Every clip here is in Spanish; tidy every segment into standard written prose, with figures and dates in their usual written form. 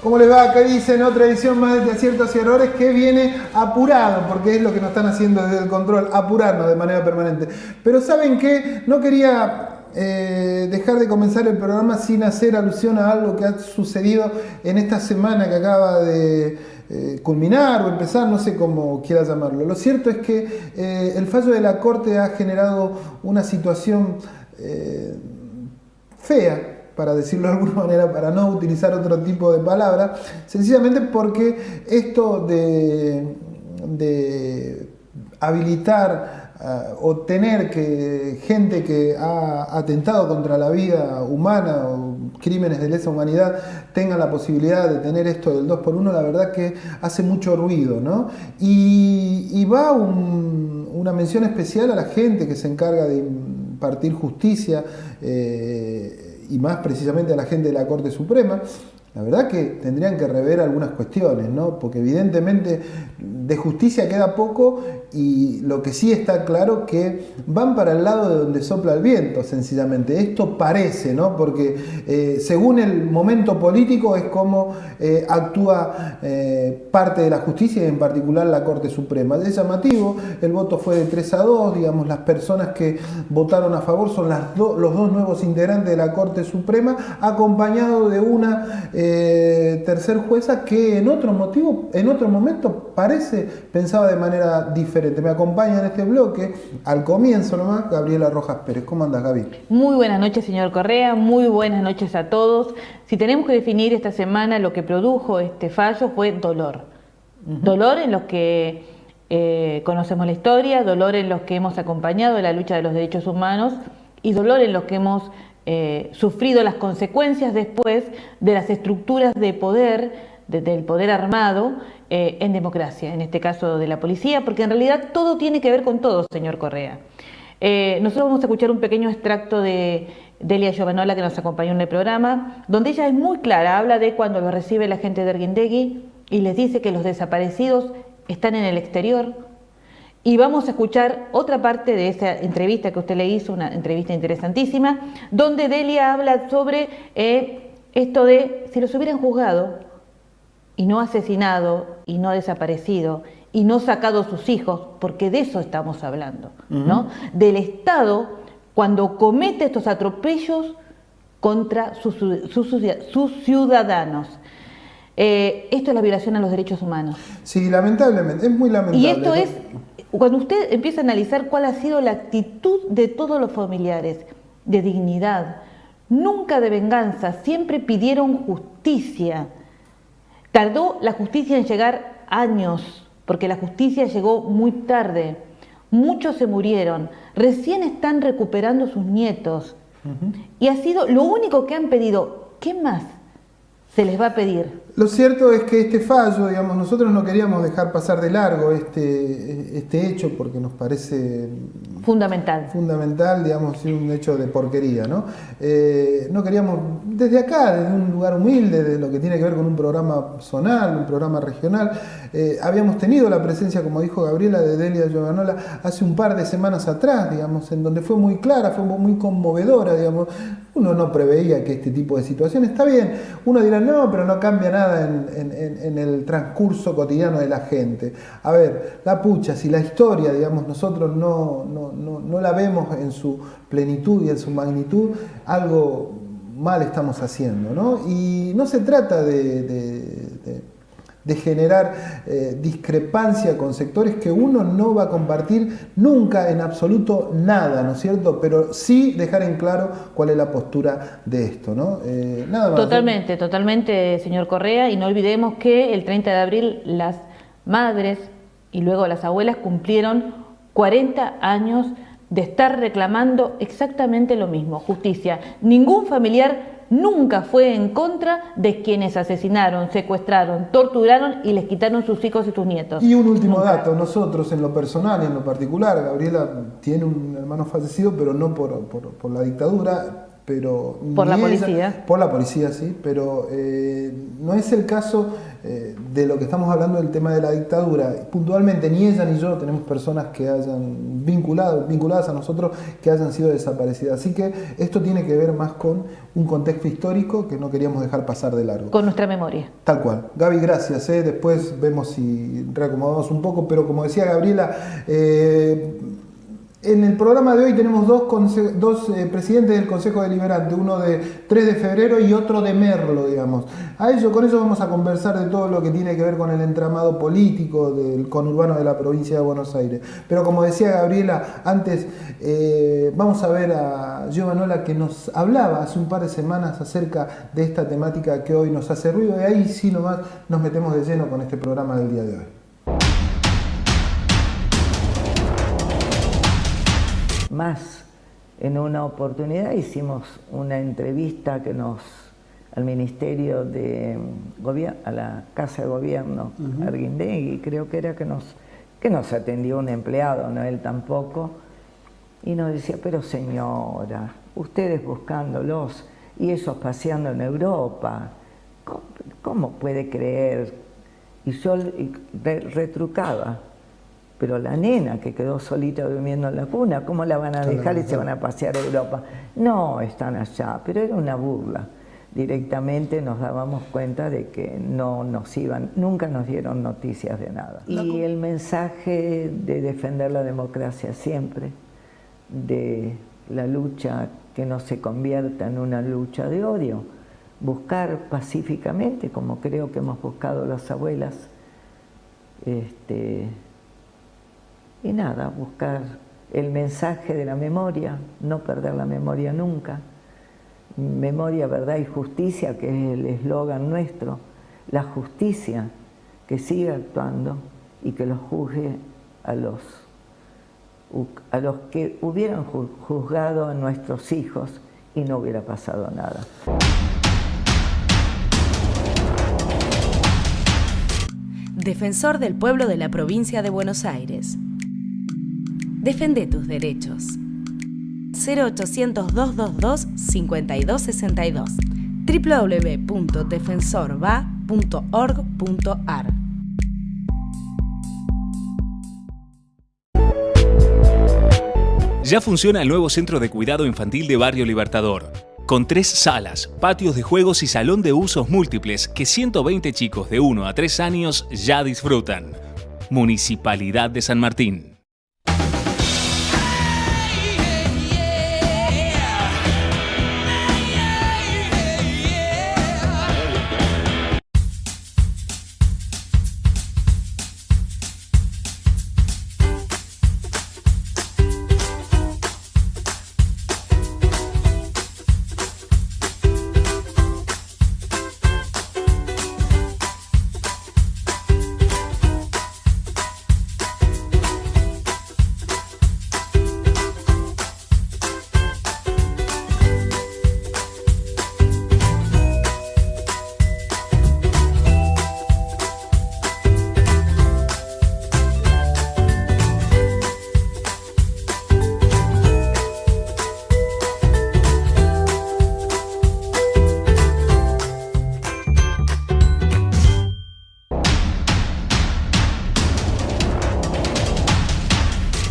¿Cómo les va? ¿Qué dicen? Otra edición más de Aciertos y Errores que viene apurado, porque es lo que nos están haciendo desde el control, apurarnos de manera permanente. Pero ¿saben qué? No quería dejar de comenzar el programa sin hacer alusión a algo que ha sucedido en esta semana que acaba de culminar o empezar, no sé cómo quiera llamarlo. Lo cierto es que el fallo de la Corte ha generado una situación fea, para decirlo de alguna manera, para no utilizar otro tipo de palabra, sencillamente porque esto de habilitar o tener que gente que ha atentado contra la vida humana o crímenes de lesa humanidad tengan la posibilidad de tener esto del 2x1, la verdad que hace mucho ruido, ¿no? Y va una mención especial a la gente que se encarga de impartir justicia, y más precisamente a la gente de la Corte Suprema. La verdad que tendrían que rever algunas cuestiones, ¿no? Porque evidentemente de justicia queda poco y lo que sí está claro que van para el lado de donde sopla el viento, sencillamente. Esto parece, ¿no? Porque según el momento político es como actúa parte de la justicia y en particular la Corte Suprema. Es llamativo, el voto fue de 3-2, digamos, las personas que votaron a favor son los dos nuevos integrantes de la Corte Suprema, acompañado de una tercer jueza que en otro momento pensaba de manera diferente. Me acompaña en este bloque, al comienzo nomás, Gabriela Rojas Pérez. ¿Cómo andas, Gaby? Muy buenas noches, señor Correa, muy buenas noches a todos. Si tenemos que definir esta semana lo que produjo este fallo fue dolor. Dolor en los que conocemos la historia, dolor en los que hemos acompañado la lucha de los derechos humanos y dolor en los que hemos sufrido las consecuencias después de las estructuras de poder, del poder armado en democracia, en este caso de la policía, porque en realidad todo tiene que ver con todo, señor Correa. Nosotros vamos a escuchar un pequeño extracto de Delia Giovanola, que nos acompañó en el programa, donde ella es muy clara, habla de cuando lo recibe la gente de Arguindegui y les dice que los desaparecidos están en el exterior. Y vamos a escuchar otra parte de esa entrevista que usted le hizo, una entrevista interesantísima, donde Delia habla sobre esto de si los hubieran juzgado y no asesinado y no desaparecido y no sacado sus hijos, porque de eso estamos hablando, ¿no? Del Estado cuando comete estos atropellos contra sus ciudadanos. Esto es la violación a los derechos humanos. Sí, lamentablemente, es muy lamentable. Y esto es, cuando usted empieza a analizar cuál ha sido la actitud de todos los familiares, de dignidad, nunca de venganza, siempre pidieron justicia. Tardó la justicia en llegar años, porque la justicia llegó muy tarde. Muchos se murieron, recién están recuperando sus nietos. Y ha sido lo único que han pedido. ¿Qué más se les va a pedir? Lo cierto es que este fallo, digamos, nosotros no queríamos dejar pasar de largo este hecho porque nos parece fundamental, digamos, un hecho de porquería, ¿no? No queríamos, desde acá, desde un lugar humilde, de lo que tiene que ver con un programa zonal, un programa regional, habíamos tenido la presencia, como dijo Gabriela, de Delia Giovanola hace un par de semanas atrás, digamos, en donde fue muy clara, fue muy conmovedora, digamos. Uno no preveía que este tipo de situaciones, está bien, uno dirá, no, pero no cambia nada en el transcurso cotidiano de la gente. A ver, la pucha, si la historia, digamos, nosotros no la vemos en su plenitud y en su magnitud, algo mal estamos haciendo, ¿no? Y no se trata de generar discrepancia con sectores que uno no va a compartir nunca en absoluto nada, ¿no es cierto? Pero sí dejar en claro cuál es la postura de esto, ¿no? Nada más. Totalmente, señor Correa, y no olvidemos que el 30 de abril las madres y luego las abuelas cumplieron 40 años de estar reclamando exactamente lo mismo, justicia. Ningún familiar nunca fue en contra de quienes asesinaron, secuestraron, torturaron y les quitaron sus hijos y sus nietos. Y un último dato, nosotros en lo personal y en lo particular, Gabriela tiene un hermano fallecido, pero no por la dictadura, pero por la policía. Por la policía, sí, pero no es el caso de lo que estamos hablando del tema de la dictadura. Puntualmente ni ella ni yo tenemos personas que hayan vinculadas a nosotros que hayan sido desaparecidas. Así que esto tiene que ver más con un contexto histórico que no queríamos dejar pasar de largo. Con nuestra memoria. Tal cual. Gaby, gracias. Después vemos si reacomodamos un poco, pero como decía Gabriela, en el programa de hoy tenemos dos presidentes del Consejo Deliberante, uno de 3 de febrero y otro de Merlo, digamos. Con eso vamos a conversar de todo lo que tiene que ver con el entramado político del conurbano de la provincia de Buenos Aires. Pero como decía Gabriela, antes vamos a ver a Giovanola, que nos hablaba hace un par de semanas acerca de esta temática que hoy nos hace ruido, y ahí sí nomás nos metemos de lleno con este programa del día de hoy. Más, en una oportunidad hicimos una entrevista al Ministerio de Gobierno, a la Casa de Gobierno, Arguindegui, creo que era que nos atendió un empleado, no él tampoco, y nos decía, pero señora, ustedes buscándolos y ellos paseando en Europa, ¿cómo puede creer? Y yo retrucaba. Pero la nena que quedó solita durmiendo en la cuna, ¿cómo la van a dejar y se van a pasear a Europa? No, están allá, pero era una burla. Directamente nos dábamos cuenta de que nunca nos dieron noticias de nada. Y el mensaje de defender la democracia siempre, de la lucha que no se convierta en una lucha de odio, buscar pacíficamente, como creo que hemos buscado las abuelas, y nada, buscar el mensaje de la memoria, no perder la memoria nunca. Memoria, verdad y justicia, que es el eslogan nuestro. La justicia que siga actuando y que los juzgue a los que hubieran juzgado a nuestros hijos y no hubiera pasado nada. Defensor del pueblo de la provincia de Buenos Aires. Defende tus derechos. 0800-222-5262 www.defensorva.org.ar. Ya funciona el nuevo Centro de Cuidado Infantil de Barrio Libertador, con 3 salas, patios de juegos y salón de usos múltiples que 120 chicos de 1 a 3 años ya disfrutan. Municipalidad de San Martín.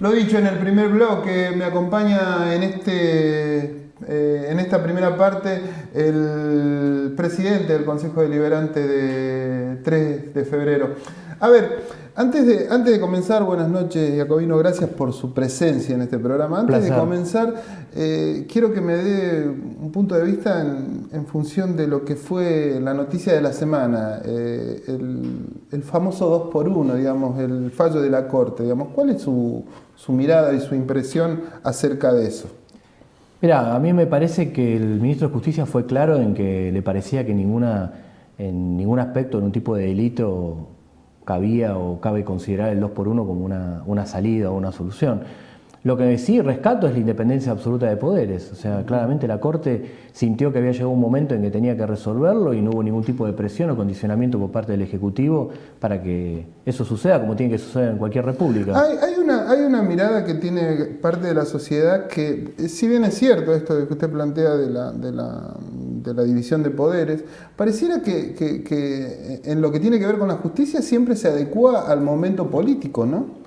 Lo dicho en el primer bloque, me acompaña en esta primera parte el presidente del Consejo Deliberante de 3 de febrero. A ver, antes de comenzar, buenas noches, Jacobino, gracias por su presencia en este programa. Antes de comenzar, quiero que me dé un punto de vista en función de lo que fue la noticia de la semana, el famoso 2x1, digamos, el fallo de la Corte, digamos. ¿Cuál es su mirada y su impresión acerca de eso? Mirá, a mí me parece que el ministro de Justicia fue claro en que le parecía que en ningún aspecto, en un tipo de delito, cabía o cabe considerar el 2x1 como una salida o una solución. Lo que sí rescato es la independencia absoluta de poderes. O sea, claramente la Corte sintió que había llegado un momento en que tenía que resolverlo y no hubo ningún tipo de presión o condicionamiento por parte del Ejecutivo para que eso suceda como tiene que suceder en cualquier república. Hay una mirada que tiene parte de la sociedad que, si bien es cierto esto que usted plantea de de la división de poderes, pareciera que en lo que tiene que ver con la justicia siempre se adecua al momento político, ¿no?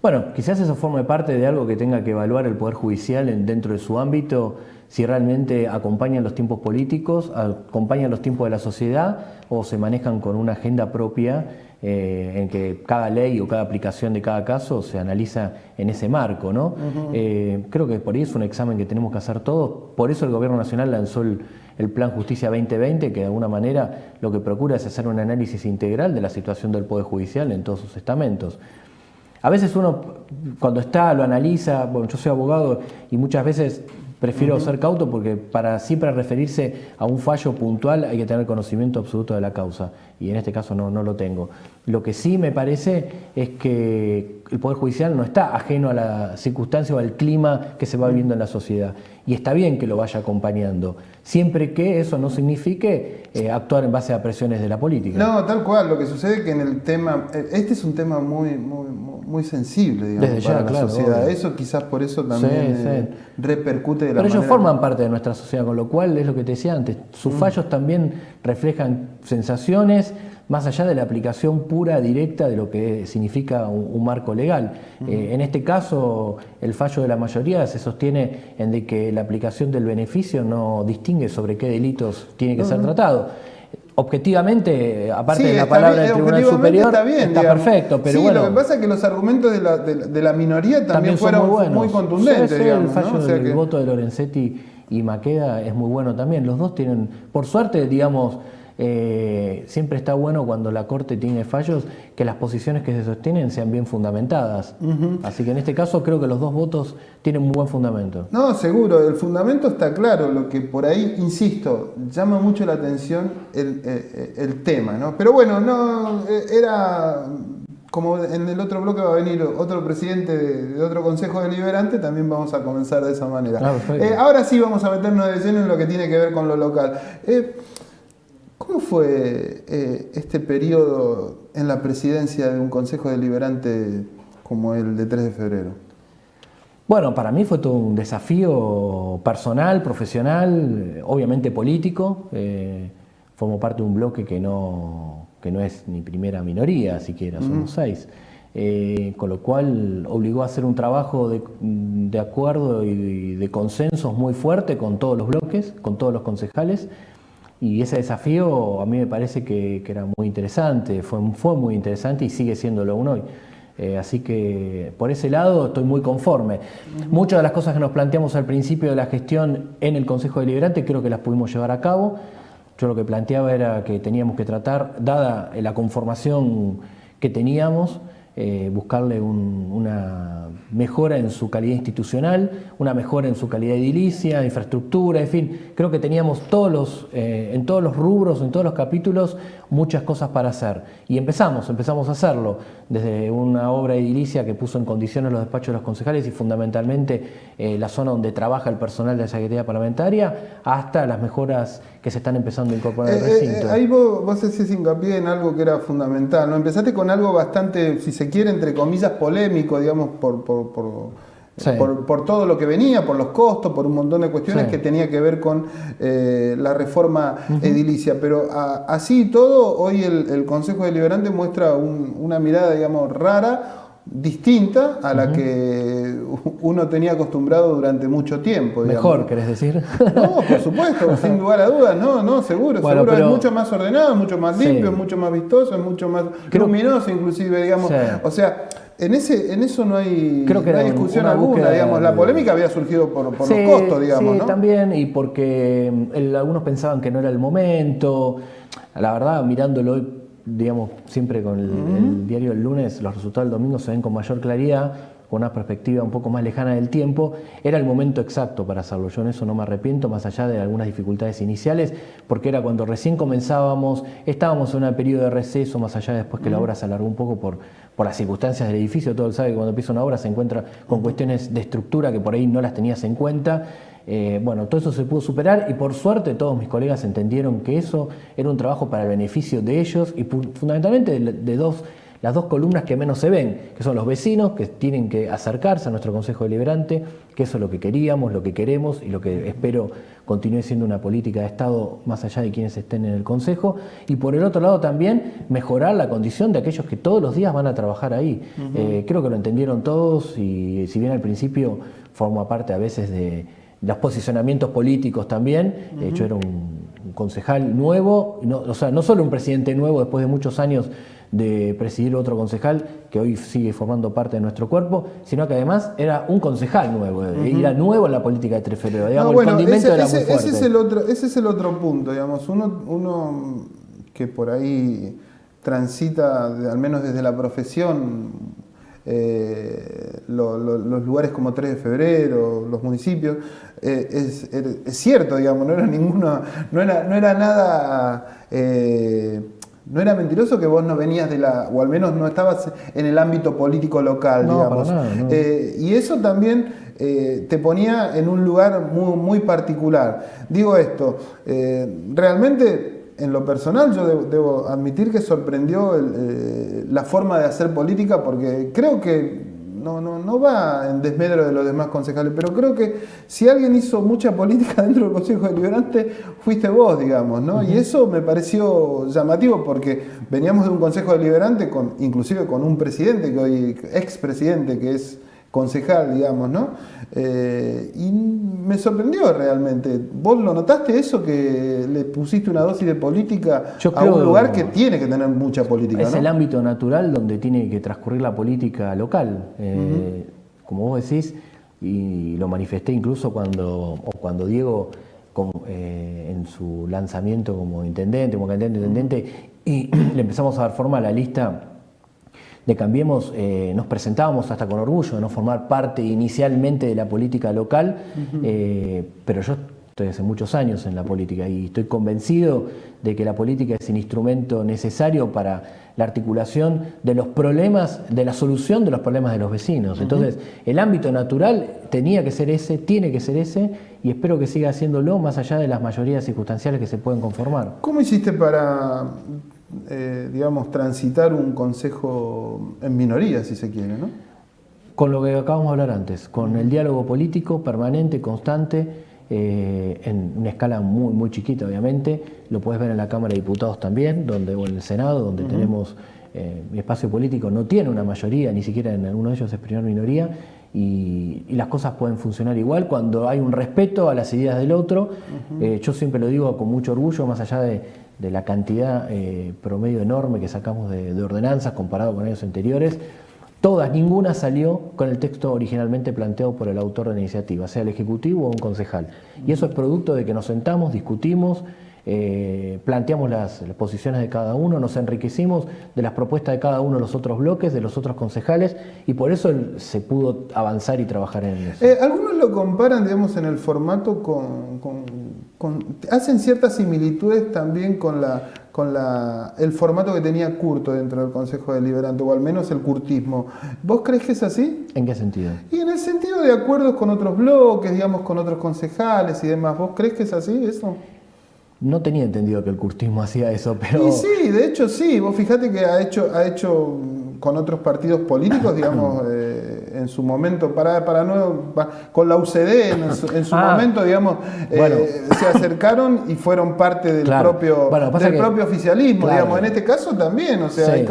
Bueno, quizás eso forme parte de algo que tenga que evaluar el Poder Judicial dentro de su ámbito, si realmente acompañan los tiempos políticos, acompañan los tiempos de la sociedad o se manejan con una agenda propia en que cada ley o cada aplicación de cada caso se analiza en ese marco, ¿no? Creo que por ahí es un examen que tenemos que hacer todos, por eso el Gobierno Nacional lanzó el Plan Justicia 2020, que de alguna manera lo que procura es hacer un análisis integral de la situación del Poder Judicial en todos sus estamentos. A veces uno, cuando lo analiza, bueno, yo soy abogado y muchas veces prefiero ser cauto porque para siempre referirse a un fallo puntual hay que tener conocimiento absoluto de la causa y en este caso no lo tengo. Lo que sí me parece es que el Poder Judicial no está ajeno a la circunstancia o al clima que se va viviendo en la sociedad y está bien que lo vaya acompañando, siempre que eso no signifique actuar en base a presiones de la política. No, tal cual, lo que sucede es que en el tema, este es un tema muy sensible, digamos, desde para ya, la claro, sociedad. obvio. Eso quizás por eso también repercute de la Pero manera. ellos forman parte de nuestra sociedad, con lo cual es lo que te decía antes, sus fallos también reflejan sensaciones más allá de la aplicación pura, directa de lo que significa un marco legal. En este caso, el fallo de la mayoría se sostiene en de que la aplicación del beneficio no distingue sobre qué delitos tiene que ser tratado. Objetivamente, aparte Sí, de la está palabra bien, del Tribunal objetivamente Superior, está bien, está digamos. perfecto, pero sí, bueno. lo que pasa es que los argumentos de la minoría también son fueron buenos. muy contundentes, Sí, digamos, el fallo ¿no? O sea del que... voto de Lorenzetti y Maqueda es muy bueno también. Los dos tienen, por suerte, digamos, siempre está bueno cuando la Corte tiene fallos que las posiciones que se sostienen sean bien fundamentadas. Así que en este caso creo que los dos votos tienen muy buen fundamento. No, seguro, el fundamento está claro, lo que por ahí, insisto, llama mucho la atención el tema, ¿no? Pero bueno, no era... Como en el otro bloque va a venir otro presidente de otro consejo deliberante, también vamos a comenzar de esa manera. Ahora sí vamos a meternos de lleno en lo que tiene que ver con lo local. ¿Cómo fue este periodo en la presidencia de un consejo deliberante como el de 3 de febrero? Bueno, para mí fue todo un desafío personal, profesional, obviamente político. Formo parte de un bloque que no es ni primera minoría, siquiera, somos 6. Con lo cual obligó a hacer un trabajo de acuerdo y de consensos muy fuerte con todos los bloques, con todos los concejales. Y ese desafío a mí me parece que era muy interesante, fue muy interesante y sigue siéndolo aún hoy. Así que por ese lado estoy muy conforme. Muchas de las cosas que nos planteamos al principio de la gestión en el Consejo Deliberante creo que las pudimos llevar a cabo. Yo lo que planteaba era que teníamos que tratar, dada la conformación que teníamos, buscarle una mejora en su calidad institucional, una mejora en su calidad edilicia, infraestructura, en fin, creo que teníamos en todos los rubros, en todos los capítulos, muchas cosas para hacer. Y empezamos a hacerlo, desde una obra edilicia que puso en condiciones los despachos de los concejales y fundamentalmente la zona donde trabaja el personal de la Secretaría Parlamentaria, hasta las mejoras que se están empezando a incorporar al recinto. Ahí vos hacés hincapié en algo que era fundamental, ¿no? Empezaste con algo bastante, si se quiere, entre comillas, polémico, digamos, por todo lo que venía, por los costos, por un montón de cuestiones que tenía que ver con la reforma edilicia. Pero así y todo, hoy el Consejo Deliberante muestra una mirada, digamos, rara, distinta a la que uno tenía acostumbrado durante mucho tiempo. Digamos. Mejor, ¿querés decir? No, por supuesto, sin lugar a dudas, seguro. Bueno, seguro pero... es mucho más ordenado, mucho más limpio, mucho más vistoso, es mucho más luminoso inclusive, digamos. O sea, en eso no hay discusión alguna, digamos. La polémica había surgido por los costos, digamos, sí, ¿no? También, y porque algunos pensaban que no era el momento. La verdad, mirándolo hoy, digamos, siempre con el diario del lunes, los resultados del domingo se ven con mayor claridad, con una perspectiva un poco más lejana del tiempo. Era el momento exacto para hacerlo. Yo en eso no me arrepiento, más allá de algunas dificultades iniciales, porque era cuando recién comenzábamos, estábamos en un periodo de receso, más allá de después que la obra se alargó un poco por las circunstancias del edificio. Todo el sabe que cuando empieza una obra se encuentra con cuestiones de estructura que por ahí no las tenías en cuenta. Bueno, todo eso se pudo superar y por suerte todos mis colegas entendieron que eso era un trabajo para el beneficio de ellos y fundamentalmente de dos las dos columnas que menos se ven, que son los vecinos, que tienen que acercarse a nuestro Consejo Deliberante, que eso es lo que queríamos, lo que queremos y lo que espero continúe siendo una política de Estado más allá de quienes estén en el Consejo, y por el otro lado también mejorar la condición de aquellos que todos los días van a trabajar ahí. Creo que lo entendieron todos, y si bien al principio forma parte a veces de los posicionamientos políticos también, yo era un concejal nuevo, o sea, no solo un presidente nuevo después de muchos años de presidir otro concejal que hoy sigue formando parte de nuestro cuerpo, sino que además era un concejal nuevo, era nuevo en la política de 3 de febrero, digamos, bueno, el condimento era muy fuerte. Ese es el otro punto, digamos, uno que por ahí transita, al menos desde la profesión, los lugares como 3 de febrero, los municipios, es cierto, digamos, no era nada... no era mentiroso que vos no venías o al menos no estabas en el ámbito político local, digamos. Para nada, no. Y eso también te ponía en un lugar muy, muy particular. Digo esto, realmente en lo personal yo debo admitir que sorprendió la forma de hacer política, porque creo que no va en desmedro de los demás concejales, pero creo que si alguien hizo mucha política dentro del Consejo Deliberante, fuiste vos, digamos, ¿no? Y eso me pareció llamativo, porque veníamos de un Consejo Deliberante inclusive con un presidente, que hoy expresidente, que es concejal, digamos, ¿no? Y me sorprendió realmente. ¿Vos lo notaste eso, que le pusiste una dosis de política a un lugar que tiene que tener mucha política? Es ¿no? el ámbito natural donde tiene que transcurrir la política local. Como vos decís, y lo manifesté incluso cuando Diego, en su lanzamiento como intendente, y le empezamos a dar forma a la lista de Cambiemos, nos presentábamos hasta con orgullo de no formar parte inicialmente de la política local, pero yo estoy hace muchos años en la política y estoy convencido de que la política es un instrumento necesario para la articulación de los problemas, de la solución de los problemas de los vecinos. Entonces, el ámbito natural tenía que ser ese, tiene que ser ese, y espero que siga haciéndolo más allá de las mayorías circunstanciales que se pueden conformar. ¿Cómo hiciste para... digamos, transitar un consejo en minoría, si se quiere, ¿no? Con lo que acabamos de hablar antes, con el diálogo político permanente, constante, en una escala muy, muy chiquita, obviamente. Lo puedes ver en la Cámara de Diputados también, o en el Senado, donde tenemos, mi espacio político no tiene una mayoría, ni siquiera en alguno de ellos es primera minoría, y las cosas pueden funcionar igual cuando hay un respeto a las ideas del otro. Yo siempre lo digo con mucho orgullo, más allá de la cantidad promedio enorme que sacamos de ordenanzas comparado con años anteriores, ninguna salió con el texto originalmente planteado por el autor de la iniciativa, sea el Ejecutivo o un concejal. Y eso es producto de que nos sentamos, discutimos, planteamos las posiciones de cada uno, nos enriquecimos de las propuestas de cada uno de los otros bloques, de los otros concejales, y por eso se pudo avanzar y trabajar en eso. Algunos lo comparan, digamos, en el formato hacen ciertas similitudes también con el formato que tenía Curto dentro del Consejo Deliberante, o al menos el curtismo. ¿Vos crees que es así? ¿En qué sentido? Y en el sentido de acuerdos con otros bloques, digamos, con otros concejales y demás. ¿Vos crees que es así eso? No tenía entendido que el curtismo hacía eso, pero... Y sí, de hecho sí. Vos fijate que ha hecho con otros partidos políticos, digamos, en su momento, con la UCD en su momento, digamos, se acercaron y fueron parte del propio oficialismo, digamos. En este caso también, o sea, sí.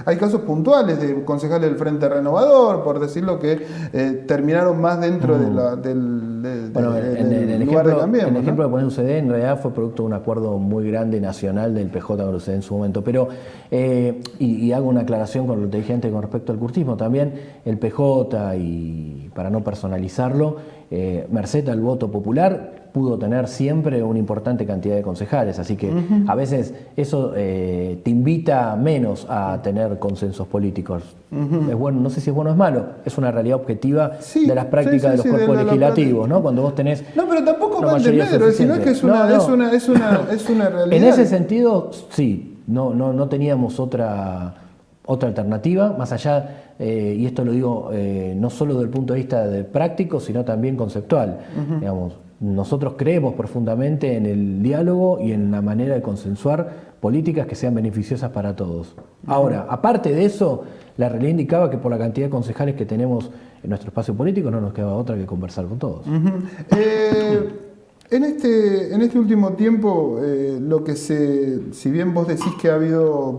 hay casos puntuales de concejales del Frente Renovador, por decirlo, que terminaron más dentro del lugar de Cambiemos. El ejemplo de poner UCD en realidad fue producto de un acuerdo muy grande nacional del PJ con UCD en su momento, pero y hago una aclaración con lo que dije antes con respecto al curtismo. También el PJ, y para no personalizarlo, merced al voto popular, pudo tener siempre una importante cantidad de concejales, así que a veces eso te invita menos a tener consensos políticos. Es bueno, no sé si es bueno o es malo, es una realidad objetiva de las prácticas de los cuerpos legislativos, ¿no? Cuando vos tenés... No, pero tampoco va en desmedro, sino que es una realidad. En ese sentido, sí, no teníamos otra alternativa, más allá, y esto lo digo no solo desde el punto de vista de práctico, sino también conceptual. Digamos, nosotros creemos profundamente en el diálogo y en la manera de consensuar políticas que sean beneficiosas para todos. Ahora, aparte de eso, la realidad indicaba que por la cantidad de concejales que tenemos en nuestro espacio político no nos quedaba otra que conversar con todos. En este último tiempo, lo que si bien vos decís que ha habido,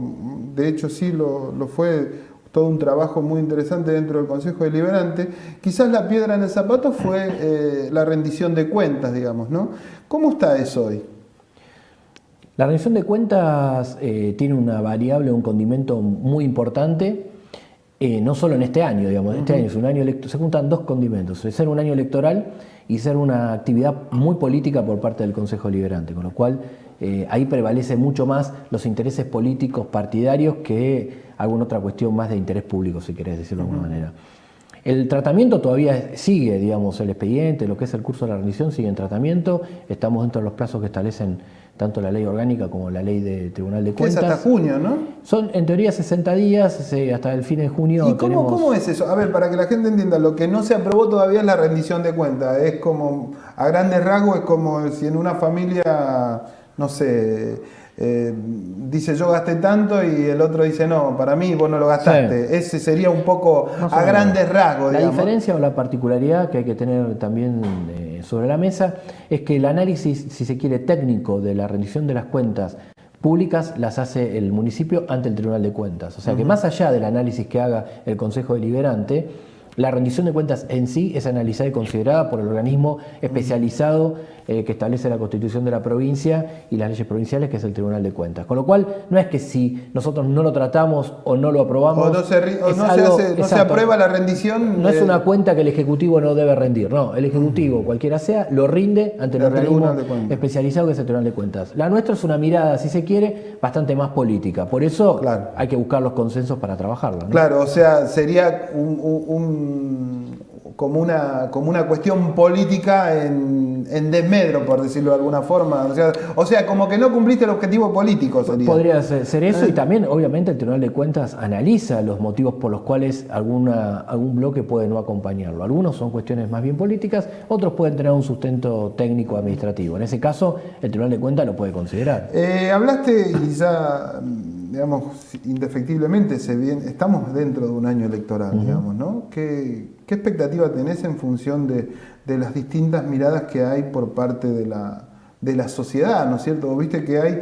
de hecho sí lo fue, todo un trabajo muy interesante dentro del Consejo Deliberante, quizás la piedra en el zapato fue la rendición de cuentas, digamos, ¿no? ¿Cómo está eso hoy? La rendición de cuentas tiene una variable, un condimento muy importante, no solo en este año, digamos, este año es un año se juntan dos condimentos, ser un año electoral y ser una actividad muy política por parte del Consejo Deliberante, con lo cual ahí prevalece mucho más los intereses políticos partidarios que alguna otra cuestión más de interés público, si querés decirlo de alguna manera. El tratamiento todavía sigue, digamos, el expediente, lo que es el curso de la rendición sigue en tratamiento, estamos dentro de los plazos que establecen tanto la ley orgánica como la ley de Tribunal de Cuentas. Es hasta junio, ¿no? Son en teoría 60 días, hasta el fin de junio. ¿Y cómo es eso? A ver, para que la gente entienda, lo que no se aprobó todavía es la rendición de cuentas. Es como, a grandes rasgos, es como si en una familia, no sé, dice yo gasté tanto y el otro dice no, para mí vos no lo gastaste. Sí. Ese sería un poco a grandes rasgos. La diferencia o la particularidad que hay que tener también sobre la mesa es que el análisis, si se quiere, técnico de la rendición de las cuentas públicas las hace el municipio ante el Tribunal de Cuentas. O sea que más allá del análisis que haga el Consejo Deliberante, la rendición de cuentas en sí es analizada y considerada por el organismo especializado que establece la Constitución de la provincia y las leyes provinciales, que es el Tribunal de Cuentas. Con lo cual, no es que si nosotros no lo tratamos o no lo aprobamos... no se aprueba la rendición... No es una cuenta que el Ejecutivo no debe rendir. No, el Ejecutivo, cualquiera sea, lo rinde ante el organismo especializado que es el Tribunal de Cuentas. La nuestra es una mirada, si se quiere, bastante más política. Por eso hay que buscar los consensos para trabajarla, ¿no? Claro, o sea, sería como una cuestión política en desmedro, por decirlo de alguna forma. O sea, como que no cumpliste el objetivo político, sería. Podría ser eso, y también, obviamente, el Tribunal de Cuentas analiza los motivos por los cuales algún bloque puede no acompañarlo. Algunos son cuestiones más bien políticas, otros pueden tener un sustento técnico-administrativo. En ese caso, el Tribunal de Cuentas lo puede considerar. Hablaste, y ya, digamos, indefectiblemente estamos dentro de un año electoral, digamos, ¿no? ¿Qué expectativa tenés en función de las distintas miradas que hay por parte de la sociedad, ¿no es cierto? Vos viste que hay...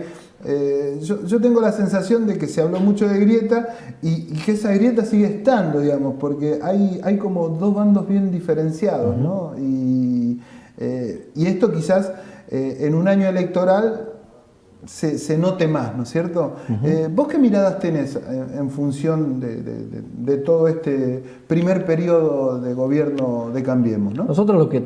yo tengo la sensación de que se habló mucho de grieta y que esa grieta sigue estando, digamos, porque hay como dos bandos bien diferenciados, ¿no? Y esto quizás en un año electoral se note más, ¿no es cierto? ¿Vos qué miradas tenés en función de todo este primer periodo de gobierno de Cambiemos, ¿no? Nosotros lo que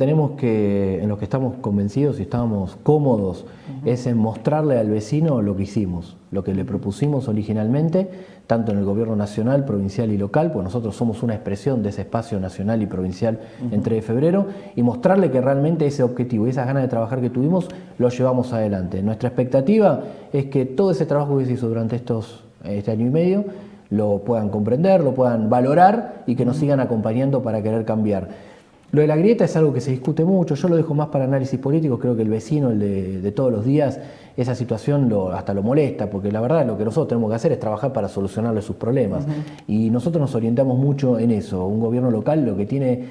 en lo que estamos convencidos y estamos cómodos es en mostrarle al vecino lo que hicimos, lo que le propusimos originalmente, tanto en el gobierno nacional, provincial y local, pues nosotros somos una expresión de ese espacio nacional y provincial en 3 de febrero, y mostrarle que realmente ese objetivo y esas ganas de trabajar que tuvimos, lo llevamos adelante. Nuestra expectativa es que todo ese trabajo que se hizo durante este año y medio, lo puedan comprender, lo puedan valorar y que nos sigan acompañando para querer cambiar. Lo de la grieta es algo que se discute mucho, yo lo dejo más para análisis político, creo que el vecino, el de todos los días, esa situación hasta lo molesta, porque la verdad lo que nosotros tenemos que hacer es trabajar para solucionarle sus problemas. Y nosotros nos orientamos mucho en eso. Un gobierno local lo que tiene,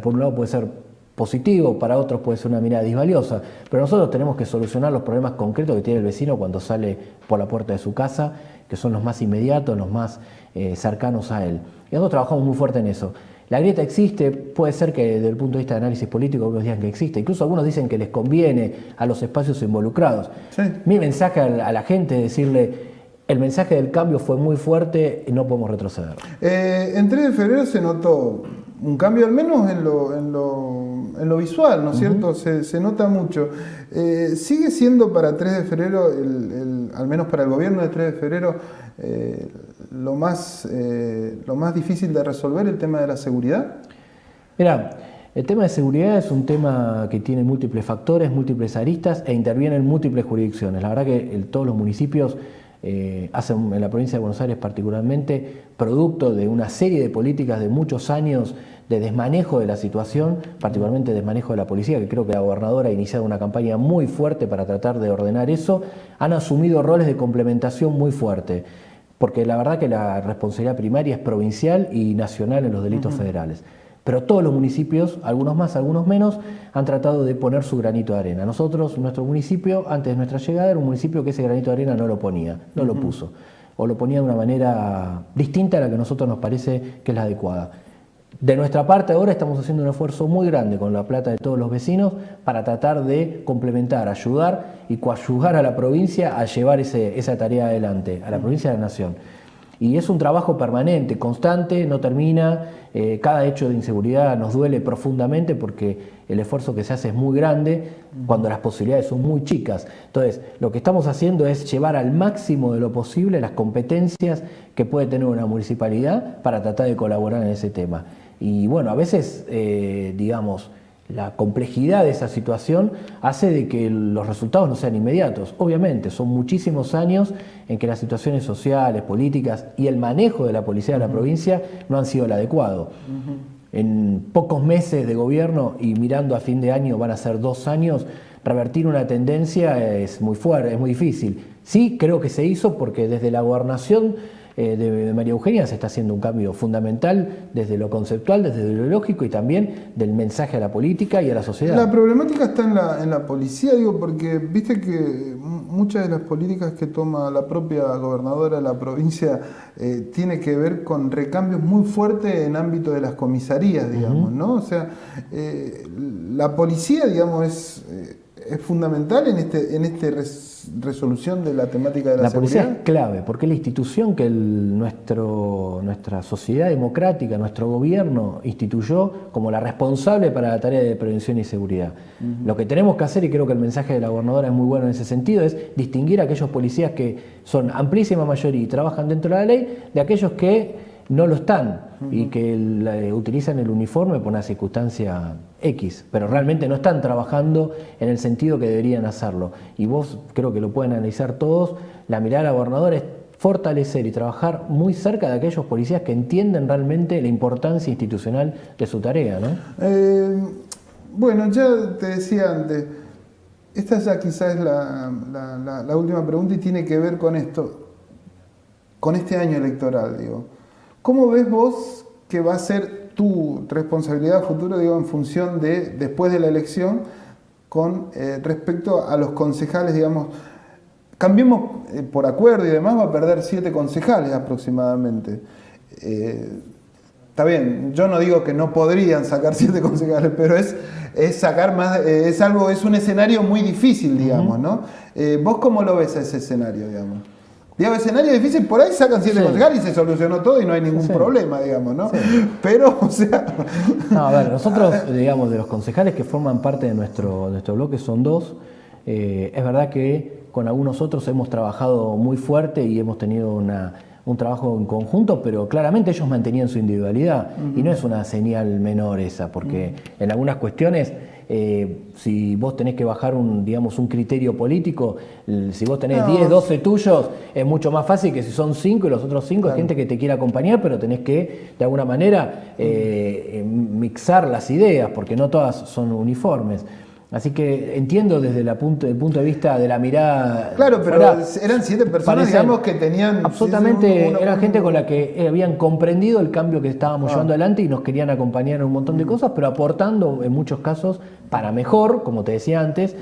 por un lado puede ser positivo, para otros puede ser una mirada disvaliosa, pero nosotros tenemos que solucionar los problemas concretos que tiene el vecino cuando sale por la puerta de su casa, que son los más inmediatos, los más cercanos a él. Y nosotros trabajamos muy fuerte en eso. La grieta existe, puede ser que desde el punto de vista de análisis político algunos digan que existe, incluso algunos dicen que les conviene a los espacios involucrados. Sí. Mi mensaje a la gente es decirle, el mensaje del cambio fue muy fuerte y no podemos retroceder. En 3 de febrero se notó un cambio, al menos en lo visual, ¿no es cierto? Se nota mucho. ¿Sigue siendo para 3 de febrero, al menos para el gobierno de 3 de febrero, lo más difícil de resolver el tema de la seguridad? Mirá, el tema de seguridad es un tema que tiene múltiples factores, múltiples aristas e interviene en múltiples jurisdicciones. La verdad que todos los municipios en la provincia de Buenos Aires particularmente, producto de una serie de políticas de muchos años de desmanejo de la situación, particularmente desmanejo de la policía, que creo que la gobernadora ha iniciado una campaña muy fuerte para tratar de ordenar eso, han asumido roles de complementación muy fuerte, porque la verdad que la responsabilidad primaria es provincial y nacional en los delitos federales. Pero todos los municipios, algunos más, algunos menos, han tratado de poner su granito de arena. Nosotros, nuestro municipio, antes de nuestra llegada, era un municipio que ese granito de arena no lo ponía, no lo puso. O lo ponía de una manera distinta a la que a nosotros nos parece que es la adecuada. De nuestra parte ahora estamos haciendo un esfuerzo muy grande con la plata de todos los vecinos para tratar de complementar, ayudar y coadyuvar a la provincia a llevar esa tarea adelante, a la provincia y a la nación. Y es un trabajo permanente, constante, no termina. Cada hecho de inseguridad nos duele profundamente porque el esfuerzo que se hace es muy grande cuando las posibilidades son muy chicas. Entonces, lo que estamos haciendo es llevar al máximo de lo posible las competencias que puede tener una municipalidad para tratar de colaborar en ese tema. Y bueno, a veces, digamos, la complejidad de esa situación hace de que los resultados no sean inmediatos. Obviamente, son muchísimos años en que las situaciones sociales, políticas y el manejo de la policía de la provincia no han sido el adecuado. En pocos meses de gobierno y mirando a fin de año, van a ser 2 años, revertir una tendencia es muy fuerte, es muy difícil. Sí, creo que se hizo porque desde la gobernación de María Eugenia se está haciendo un cambio fundamental desde lo conceptual, desde lo ideológico y también del mensaje a la política y a la sociedad. La problemática está en la policía, digo, porque viste que muchas de las políticas que toma la propia gobernadora de la provincia tiene que ver con recambios muy fuertes en ámbito de las comisarías, digamos, ¿no? O sea, la policía, digamos, es fundamental en esta resolución de la temática de la seguridad. La policía es clave, porque es la institución que nuestra sociedad democrática, nuestro gobierno instituyó como la responsable para la tarea de prevención y seguridad. Lo que tenemos que hacer, y creo que el mensaje de la gobernadora es muy bueno en ese sentido, es distinguir a aquellos policías que son amplísima mayoría y trabajan dentro de la ley, de aquellos que no lo están y que utilizan el uniforme por una circunstancia X, pero realmente no están trabajando en el sentido que deberían hacerlo. Y vos creo que lo pueden analizar todos, la mirada de la gobernadora es fortalecer y trabajar muy cerca de aquellos policías que entienden realmente la importancia institucional de su tarea, ¿no? Bueno, ya te decía antes, esta ya quizás es la última pregunta y tiene que ver con esto, con este año electoral, digo. ¿Cómo ves vos que va a ser tu responsabilidad a futuro, digo, en función de después de la elección, con respecto a los concejales, digamos, cambiemos por acuerdo y demás, va a perder 7 concejales aproximadamente. Está bien, yo no digo que no podrían sacar 7 concejales, pero es sacar más, es un escenario muy difícil, digamos, ¿no? ¿Vos cómo lo ves a ese escenario, digamos? Digamos, escenario difícil, por ahí sacan 7 concejales y se solucionó todo y no hay ningún problema, digamos, ¿no? Sí. Pero, o sea... No, a ver, nosotros, digamos, de los concejales que forman parte de nuestro bloque son 2. Es verdad que con algunos otros hemos trabajado muy fuerte y hemos tenido un trabajo en conjunto, pero claramente ellos mantenían su individualidad y no es una señal menor esa, porque en algunas cuestiones... si vos tenés que bajar un criterio político, si vos tenés 10, 12 tuyos, es mucho más fácil que si son 5 y los otros 5 hay gente que te quiere acompañar, pero tenés que, de alguna manera, mixar las ideas, porque no todas son uniformes. Así que entiendo desde el punto de vista de la mirada... Claro, pero eran 7 personas, digamos, que tenían... Absolutamente, era gente con la que habían comprendido el cambio que estábamos llevando adelante y nos querían acompañar en un montón de cosas, pero aportando en muchos casos para mejor, como te decía antes.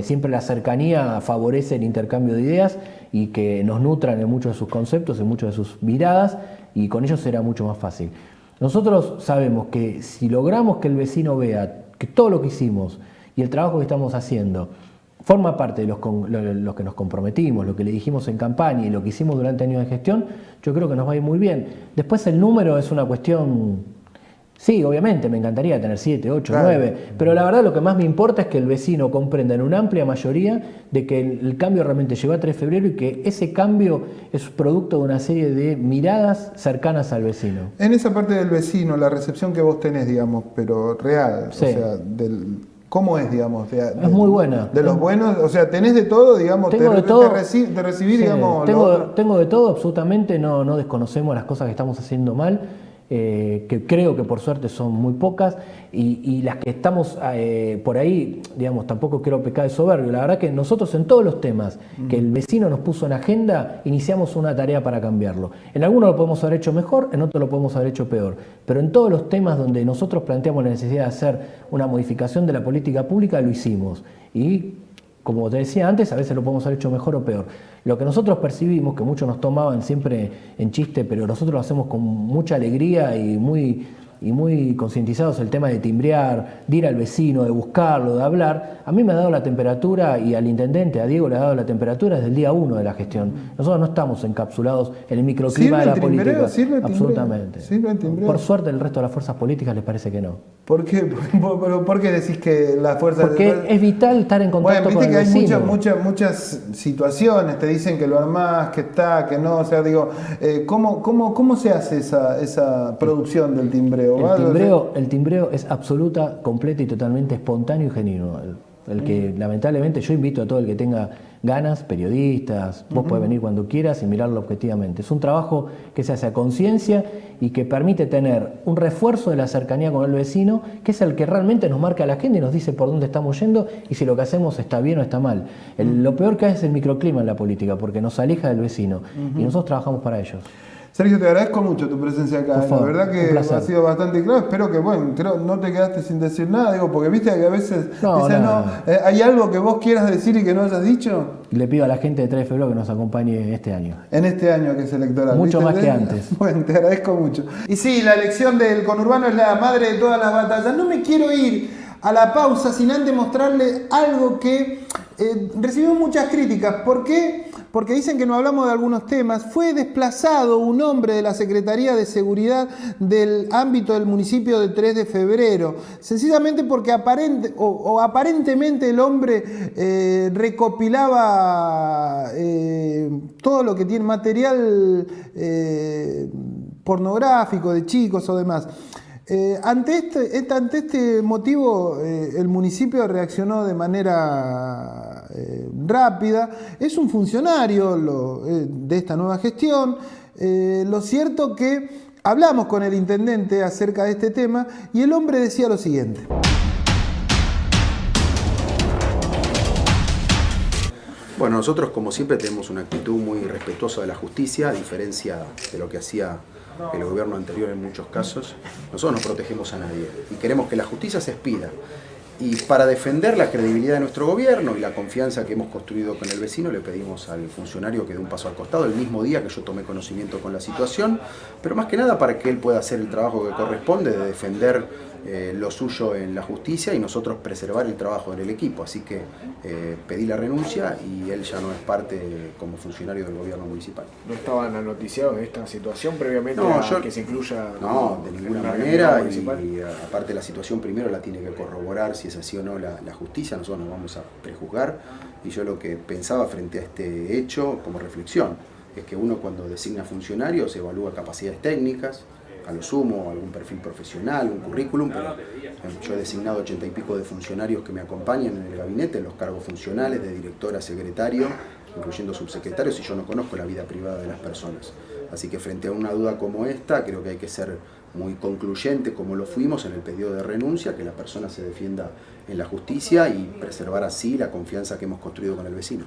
Siempre la cercanía favorece el intercambio de ideas y que nos nutran en muchos de sus conceptos, en muchas de sus miradas, y con ellos será mucho más fácil. Nosotros sabemos que si logramos que el vecino vea que todo lo que hicimos y el trabajo que estamos haciendo forma parte de los que nos comprometimos, lo que le dijimos en campaña y lo que hicimos durante años de gestión, yo creo que nos va a ir muy bien. Después el número es una cuestión, sí, obviamente me encantaría tener 7, 8, 9, pero la verdad lo que más me importa es que el vecino comprenda en una amplia mayoría de que el cambio realmente llegó a 3 de febrero y que ese cambio es producto de una serie de miradas cercanas al vecino. En esa parte del vecino, la recepción que vos tenés, digamos, pero real, sí. O sea, ¿Cómo es, digamos? Es muy buena. De los buenos, o sea, tenés de todo, digamos, Tengo de todo. de recibir, Sí, digamos, tengo de todo, absolutamente, no desconocemos las cosas que estamos haciendo mal, que creo que por suerte son muy pocas, y las que estamos por ahí, digamos, tampoco quiero pecar de soberbio. La verdad que nosotros en todos los temas que el vecino nos puso en agenda, iniciamos una tarea para cambiarlo. En algunos lo podemos haber hecho mejor, en otros lo podemos haber hecho peor, pero en todos los temas donde nosotros planteamos la necesidad de hacer una modificación de la política pública, lo hicimos. Y como te decía antes, a veces lo podemos haber hecho mejor o peor. Lo que nosotros percibimos, que muchos nos tomaban siempre en chiste, pero nosotros lo hacemos con mucha alegría y muy concientizados, el tema de timbrear, de ir al vecino, de buscarlo, de hablar. A mí me ha dado la temperatura, y al intendente, a Diego, le ha dado la temperatura desde el día 1 de la gestión. Nosotros no estamos encapsulados en el microclima de la política. Absolutamente. Por suerte, el resto de las fuerzas políticas les parece que no. ¿Por qué? ¿Por qué decís que las fuerzas... Porque es vital estar en contacto con el vecino. Viste que hay muchas situaciones, te dicen que lo armás, que está, que no, o sea, digo, ¿cómo se hace esa producción del timbreo? El timbreo es absoluta, completa y totalmente espontáneo y genuino. El que lamentablemente yo invito a todo el que tenga ganas, periodistas, vos podés venir cuando quieras y mirarlo objetivamente. Es un trabajo que se hace a conciencia y que permite tener un refuerzo de la cercanía con el vecino, que es el que realmente nos marca la agenda y nos dice por dónde estamos yendo y si lo que hacemos está bien o está mal. Lo peor que hay es el microclima en la política, porque nos aleja del vecino y nosotros trabajamos para ellos. Sergio, te agradezco mucho tu presencia acá. Por favor, la verdad que ha sido bastante claro. Espero que, no te quedaste sin decir nada, digo, porque viste que a veces ¿hay algo que vos quieras decir y que no hayas dicho? Le pido a la gente de 3 de febrero que nos acompañe este año. En este año que es electoral. Mucho más que antes. Bueno, te agradezco mucho. Y sí, la elección del conurbano es la madre de todas las batallas. No me quiero ir a la pausa sin antes mostrarle algo que recibimos muchas críticas. ¿Por qué? Porque dicen que no hablamos de algunos temas. Fue desplazado un hombre de la Secretaría de Seguridad del ámbito del municipio de 3 de febrero, sencillamente porque aparentemente el hombre recopilaba todo lo que tiene material pornográfico de chicos o demás. Ante este motivo, el municipio reaccionó de manera rápida. Es un funcionario de esta nueva gestión. Lo cierto que hablamos con el intendente acerca de este tema y el hombre decía lo siguiente. Bueno, nosotros como siempre tenemos una actitud muy respetuosa de la justicia, a diferencia de lo que hacía el gobierno anterior en muchos casos. Nosotros no protegemos a nadie y queremos que la justicia se expida. Y para defender la credibilidad de nuestro gobierno y la confianza que hemos construido con el vecino, le pedimos al funcionario que dé un paso al costado el mismo día que yo tomé conocimiento con la situación, pero más que nada para que él pueda hacer el trabajo que corresponde de defender lo suyo en la justicia y nosotros preservar el trabajo del equipo. Así que pedí la renuncia y él ya no es parte como funcionario del gobierno municipal. ¿No estaban anoticiados de esta situación previamente que se incluya? No, de ninguna manera, y aparte la situación primero la tiene que corroborar si es así o no la justicia. Nosotros nos vamos a prejuzgar, y yo lo que pensaba frente a este hecho como reflexión es que uno cuando designa funcionarios evalúa capacidades técnicas, a lo sumo algún perfil profesional, un currículum, pero yo he designado 80 y pico de funcionarios que me acompañan en el gabinete, en los cargos funcionales de director a secretario, incluyendo subsecretarios, y yo no conozco la vida privada de las personas. Así que frente a una duda como esta, creo que hay que ser muy concluyente, como lo fuimos en el pedido de renuncia, que la persona se defienda en la justicia y preservar así la confianza que hemos construido con el vecino.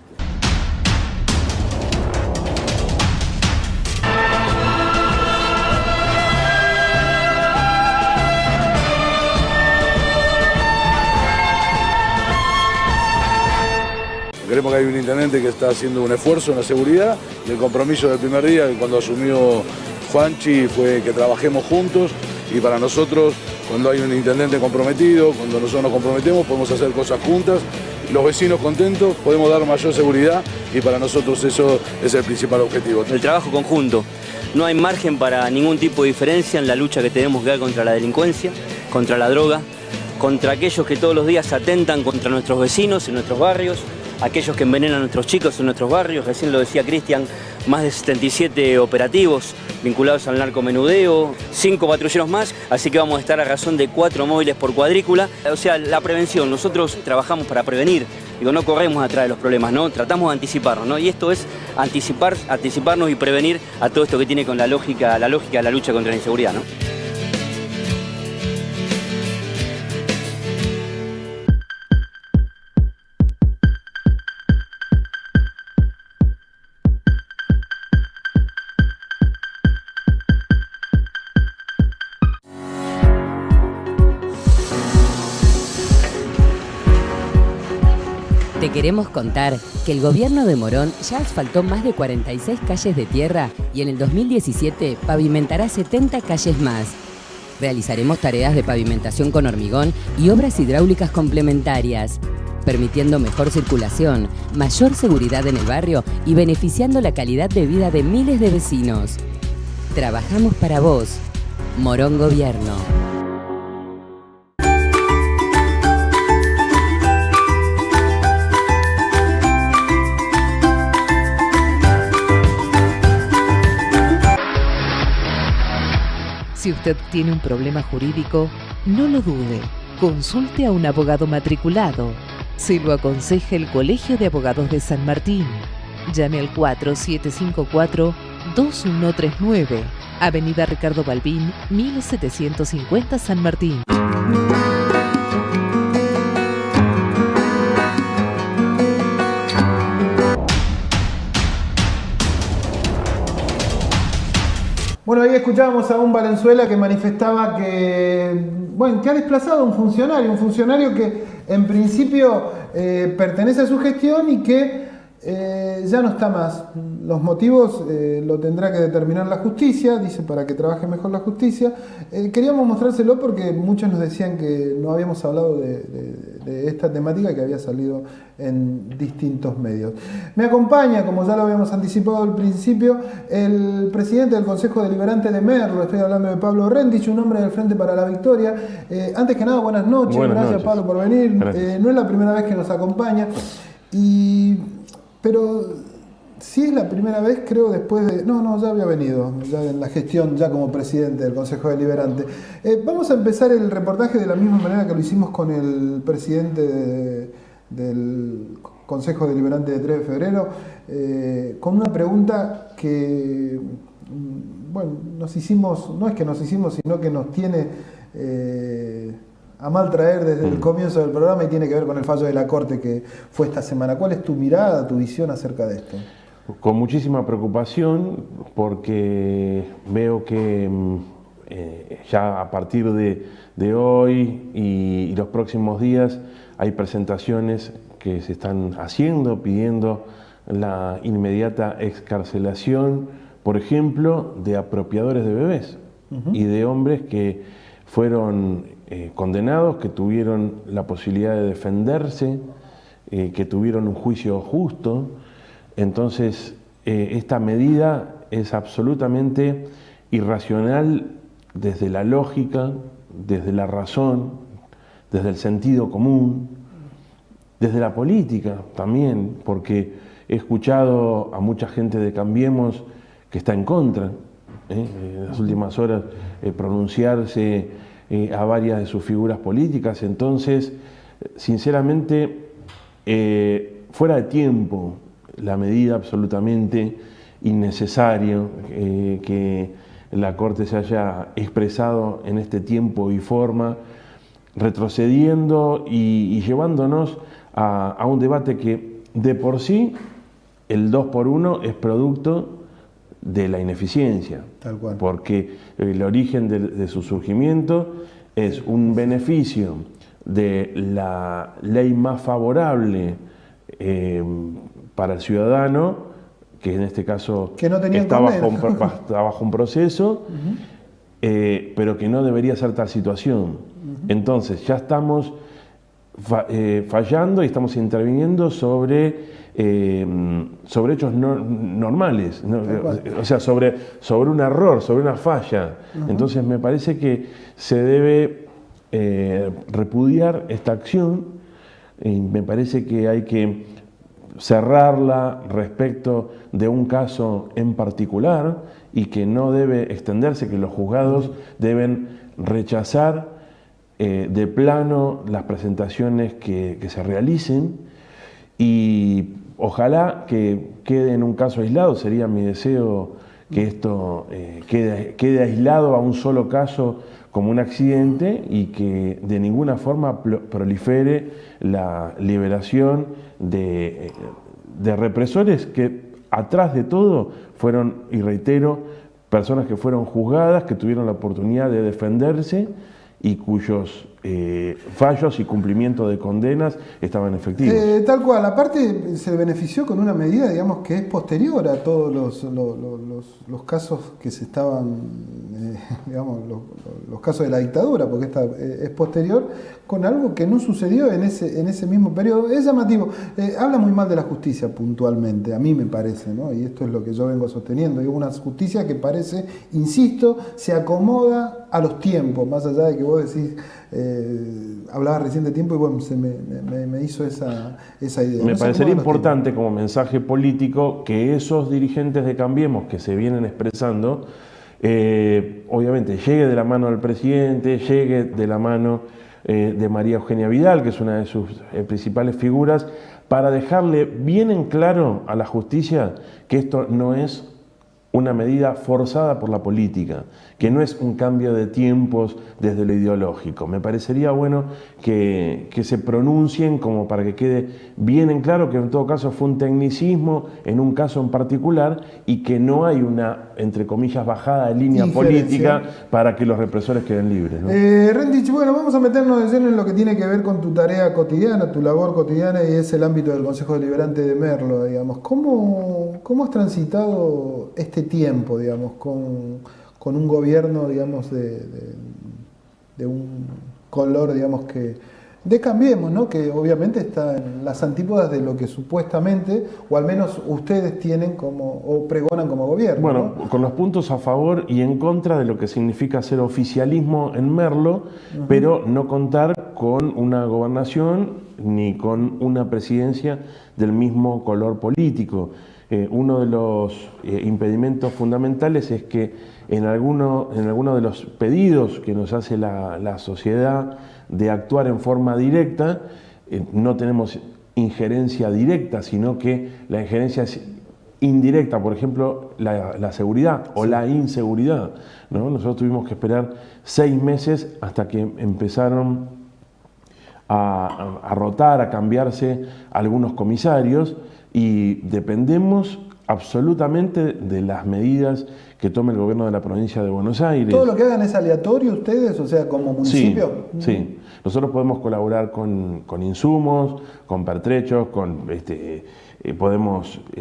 Creemos que hay un intendente que está haciendo un esfuerzo en la seguridad y el compromiso del primer día, cuando asumió Juanchi, fue que trabajemos juntos, y para nosotros, cuando hay un intendente comprometido, cuando nosotros nos comprometemos, podemos hacer cosas juntas, los vecinos contentos, podemos dar mayor seguridad, y para nosotros eso es el principal objetivo. El trabajo conjunto. No hay margen para ningún tipo de diferencia en la lucha que tenemos que dar contra la delincuencia, contra la droga, contra aquellos que todos los días atentan contra nuestros vecinos en nuestros barrios, aquellos que envenenan a nuestros chicos en nuestros barrios. Recién lo decía Cristian, más de 77 operativos vinculados al narcomenudeo, 5 patrulleros más, así que vamos a estar a razón de 4 móviles por cuadrícula. O sea, la prevención, nosotros trabajamos para prevenir, digo, no corremos atrás de los problemas, ¿no? Tratamos de anticiparnos, ¿no? Y esto es anticiparnos y prevenir a todo esto que tiene con la lógica de la lucha contra la inseguridad, ¿no? Te queremos contar que el gobierno de Morón ya asfaltó más de 46 calles de tierra y en el 2017 pavimentará 70 calles más. Realizaremos tareas de pavimentación con hormigón y obras hidráulicas complementarias, permitiendo mejor circulación, mayor seguridad en el barrio y beneficiando la calidad de vida de miles de vecinos. Trabajamos para vos. Morón Gobierno. Si usted tiene un problema jurídico, no lo dude. Consulte a un abogado matriculado. Se lo aconseja el Colegio de Abogados de San Martín. Llame al 4754-2139, Avenida Ricardo Balbín, 1750 San Martín. Bueno, ahí escuchábamos a un Valenzuela que manifestaba que ha desplazado a un funcionario que en principio pertenece a su gestión y que ya no está más. Los motivos lo tendrá que determinar la justicia, dice, para que trabaje mejor la justicia. Queríamos mostrárselo porque muchos nos decían que no habíamos hablado de esta temática que había salido en distintos medios. Me acompaña, como ya lo habíamos anticipado al principio, el presidente del Consejo Deliberante de Merlo. Estoy hablando de Pablo Rendich, un hombre del Frente para la Victoria. Antes que nada, buenas noches. Gracias, Pablo, por venir. No es la primera vez que nos acompaña. Pero sí es la primera vez, creo, después de... No, ya había venido, ya en la gestión, ya como presidente del Consejo Deliberante. Vamos a empezar el reportaje de la misma manera que lo hicimos con el presidente del Consejo Deliberante de 3 de febrero, con una pregunta que, nos hicimos, no es que nos hicimos, sino que nos tiene... a mal traer desde el comienzo del programa y tiene que ver con el fallo de la Corte que fue esta semana. ¿Cuál es tu mirada, tu visión acerca de esto? Con muchísima preocupación porque veo que ya a partir de hoy y los próximos días hay presentaciones que se están haciendo pidiendo la inmediata excarcelación, por ejemplo, de apropiadores de bebés y de hombres que fueron condenados, que tuvieron la posibilidad de defenderse, que tuvieron un juicio justo. Entonces, esta medida es absolutamente irracional desde la lógica, desde la razón, desde el sentido común, desde la política también, porque he escuchado a mucha gente de Cambiemos que está en contra, en las últimas horas pronunciarse a varias de sus figuras políticas. Entonces, sinceramente, fuera de tiempo la medida, absolutamente innecesaria que la Corte se haya expresado en este tiempo y forma, retrocediendo y llevándonos a un debate que de por sí el 2x1 es producto de la ineficiencia, tal cual, porque el origen de su surgimiento es un beneficio de la ley más favorable para el ciudadano, que en este caso que no está bajo un proceso, pero que no debería ser tal situación. Entonces ya estamos fallando y estamos interviniendo sobre hechos normales, ¿no? O sea, sobre un error, sobre una falla. Entonces me parece que se debe repudiar esta acción y me parece que hay que cerrarla respecto de un caso en particular y que no debe extenderse, que los juzgados deben rechazar de plano las presentaciones que se realicen, y ojalá que quede en un caso aislado. Sería mi deseo que esto quede aislado a un solo caso como un accidente y que de ninguna forma prolifere la liberación de represores que atrás de todo fueron, y reitero, personas que fueron juzgadas, que tuvieron la oportunidad de defenderse y cuyos fallos y cumplimiento de condenas estaban efectivos. Tal cual, aparte se benefició con una medida, digamos, que es posterior a todos los casos que se estaban, digamos, los casos de la dictadura, porque esta es posterior, con algo que no sucedió en ese mismo periodo. Es llamativo, habla muy mal de la justicia puntualmente, a mí me parece, ¿no? Y esto es lo que yo vengo sosteniendo, es una justicia que parece, insisto, se acomoda a los tiempos, más allá de que vos decís, hablaba recién de tiempo y bueno, se me hizo esa idea. Me parecería importante como mensaje político que esos dirigentes de Cambiemos que se vienen expresando, obviamente llegue de la mano del presidente, llegue de la mano de María Eugenia Vidal, que es una de sus principales figuras, para dejarle bien en claro a la justicia que esto no es una medida forzada por la política, que no es un cambio de tiempos desde lo ideológico. Me parecería bueno que se pronuncien como para que quede bien en claro que en todo caso fue un tecnicismo en un caso en particular y que no hay una, entre comillas, bajada de línea política para que los represores queden libres, ¿no? Rendich, bueno, vamos a meternos de lleno en lo que tiene que ver con tu tarea cotidiana, tu labor cotidiana, y es el ámbito del Consejo Deliberante de Merlo, digamos. ¿Cómo has transitado este tiempo, digamos, con un gobierno, digamos, de un color, digamos, de Cambiemos, ¿no? Que obviamente está en las antípodas de lo que supuestamente, o al menos ustedes tienen o pregonan como gobierno? Bueno, ¿no? Con los puntos a favor y en contra de lo que significa ser oficialismo en Merlo, pero no contar con una gobernación ni con una presidencia del mismo color político. Uno de los impedimentos fundamentales es que en alguno de los pedidos que nos hace la sociedad de actuar en forma directa, no tenemos injerencia directa, sino que la injerencia es indirecta. Por ejemplo, la seguridad o la inseguridad, ¿no? Nosotros tuvimos que esperar 6 meses hasta que empezaron a rotar, a cambiarse algunos comisarios, y dependemos absolutamente de las medidas que tome el gobierno de la provincia de Buenos Aires. ¿Todo lo que hagan es aleatorio ustedes, o sea, como municipio? Sí. Nosotros podemos colaborar con insumos, con pertrechos,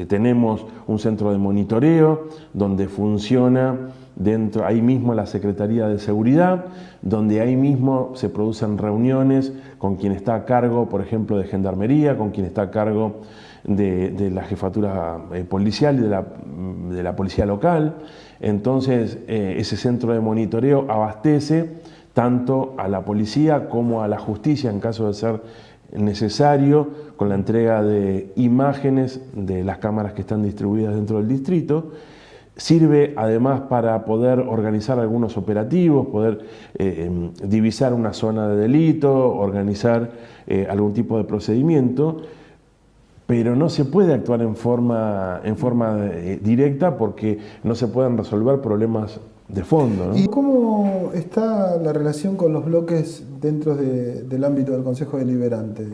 tenemos un centro de monitoreo donde funciona dentro, ahí mismo la Secretaría de Seguridad, donde ahí mismo se producen reuniones con quien está a cargo, por ejemplo, de Gendarmería, con quien está a cargo de la jefatura policial y de la policía local. Entonces, ese centro de monitoreo abastece tanto a la policía como a la justicia en caso de ser necesario, con la entrega de imágenes de las cámaras que están distribuidas dentro del distrito. Sirve además para poder organizar algunos operativos, poder divisar una zona de delito, organizar algún tipo de procedimiento, pero no se puede actuar en forma directa porque no se pueden resolver problemas de fondo, ¿no? ¿Y cómo está la relación con los bloques dentro del ámbito del Consejo Deliberante?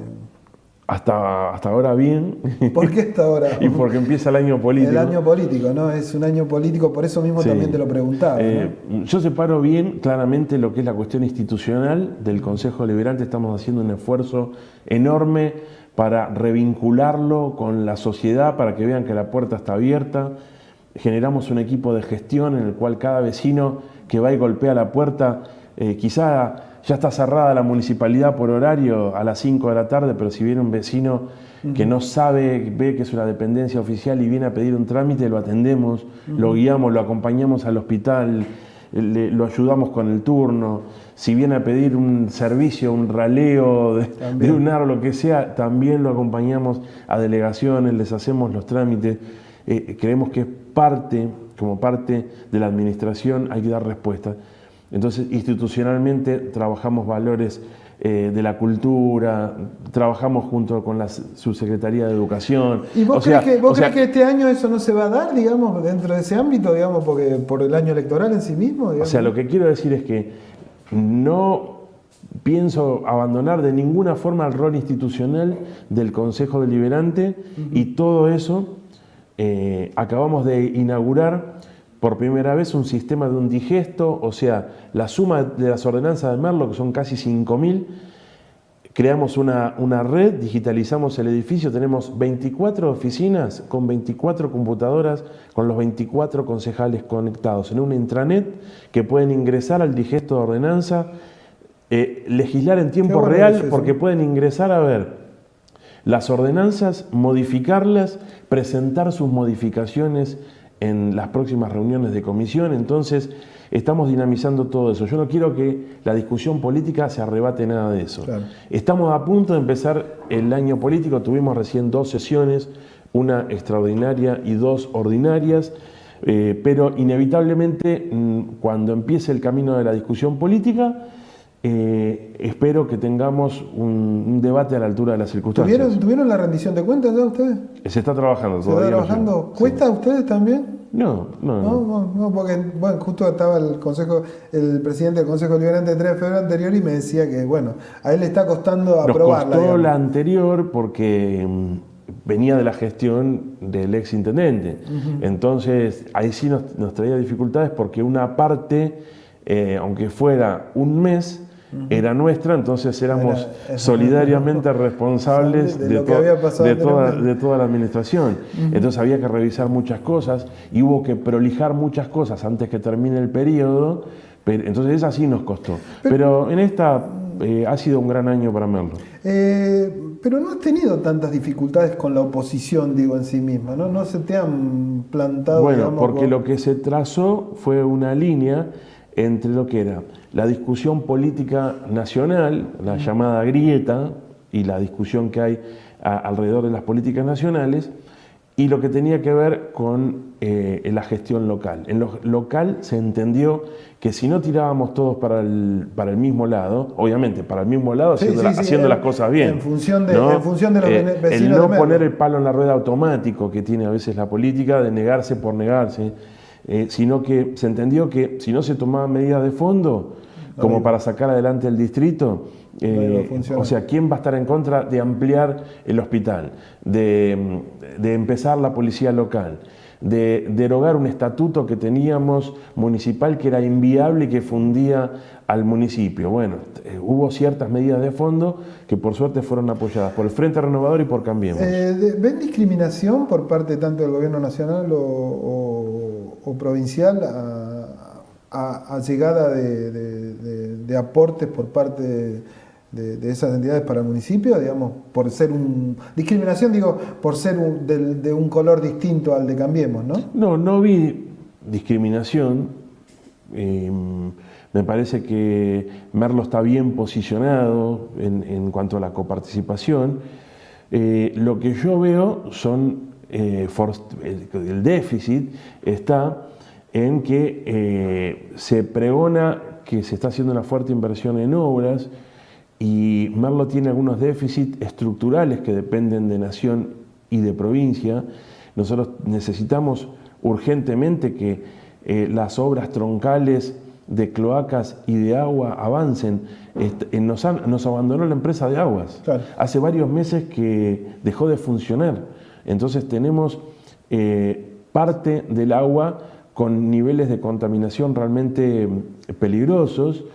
Hasta ahora bien. ¿Por qué hasta ahora? Y porque empieza el año político. El año político, ¿no? Es un año político, por eso mismo también te lo preguntaba, ¿no? Yo separo bien claramente lo que es la cuestión institucional del Consejo Deliberante. Estamos haciendo un esfuerzo enorme para revincularlo con la sociedad, para que vean que la puerta está abierta. Generamos un equipo de gestión en el cual cada vecino que va y golpea la puerta, quizá ya está cerrada la municipalidad por horario a las 5 de la tarde, pero si viene un vecino que no sabe, ve que es una dependencia oficial y viene a pedir un trámite, lo atendemos, lo guiamos, lo acompañamos al hospital. lo ayudamos con el turno. Si viene a pedir un servicio, un raleo de un árbol, lo que sea, también lo acompañamos a delegaciones, les hacemos los trámites. Creemos que es como parte de la administración, hay que dar respuesta. Entonces, institucionalmente trabajamos valores de la cultura, trabajamos junto con la Subsecretaría de Educación. ¿Y vos crees que este año eso no se va a dar, digamos, dentro de ese ámbito, digamos, porque por el año electoral en sí mismo? Digamos? O sea, lo que quiero decir es que no pienso abandonar de ninguna forma el rol institucional del Consejo Deliberante y todo eso. Acabamos de inaugurar por primera vez un sistema de un digesto, o sea, la suma de las ordenanzas de Merlo, que son casi 5.000, creamos una red, digitalizamos el edificio, tenemos 24 oficinas con 24 computadoras, con los 24 concejales conectados en una intranet que pueden ingresar al digesto de ordenanza, legislar en tiempo real, porque pueden ingresar a ver las ordenanzas, modificarlas, presentar sus modificaciones en las próximas reuniones de comisión. Entonces estamos dinamizando todo eso. Yo no quiero que la discusión política se arrebate nada de eso. Claro. Estamos a punto de empezar el año político, tuvimos recién 2 sesiones, una extraordinaria y 2 ordinarias, pero inevitablemente cuando empiece el camino de la discusión política, espero que tengamos un debate a la altura de las circunstancias. ¿Tuvieron la rendición de cuentas ya ustedes? Se está trabajando todavía. ¿Se está trabajando? ¿Cuesta a ustedes también? No, porque bueno, justo estaba el presidente del Consejo Deliberante el 3 de febrero anterior y me decía que bueno, a él le está costando aprobarla. Nos costó la anterior porque venía de la gestión del ex intendente. Entonces ahí sí nos traía dificultades porque una parte, aunque fuera un mes, era nuestra, entonces éramos solidariamente responsables de toda la administración. Entonces había que revisar muchas cosas y hubo que prolijar muchas cosas antes que termine el periodo, entonces esa sí nos costó. Pero en esta ha sido un gran año para Merlo. Pero no has tenido tantas dificultades con la oposición, digo, en sí misma, ¿no? No se te han plantado... Bueno, digamos, porque lo que se trazó fue una línea entre lo que era la discusión política nacional, la llamada grieta, y la discusión que hay alrededor de las políticas nacionales, y lo que tenía que ver con la gestión local. En lo local se entendió que si no tirábamos todos para el mismo lado, obviamente para el mismo lado haciendo las cosas bien. En función de los vecinos. El no poner el palo en la rueda automático que tiene a veces la política, de negarse por negarse. Sino que se entendió que si no se tomaban medidas de fondo, como para sacar adelante el distrito, o sea, ¿quién va a estar en contra de ampliar el hospital, de empezar la policía local, de derogar un estatuto que teníamos municipal que era inviable y que fundía al municipio? Bueno, hubo ciertas medidas de fondo que por suerte fueron apoyadas por el Frente Renovador y por Cambiemos. ¿Ven discriminación por parte tanto del gobierno nacional o provincial a llegada de aportes por parte de esas entidades para el municipio, digamos, por ser discriminación, digo, por ser de un color distinto al de Cambiemos, ¿no? No vi discriminación. Me parece que Merlo está bien posicionado en cuanto a la coparticipación. Lo que yo veo son el déficit está en que se pregona que se está haciendo una fuerte inversión en obras y Merlo tiene algunos déficits estructurales que dependen de nación y de provincia. Nosotros necesitamos urgentemente que las obras troncales de cloacas y de agua avancen. Nos abandonó la empresa de aguas. Claro. Hace varios meses que dejó de funcionar. Entonces tenemos parte del agua con niveles de contaminación realmente peligrosos.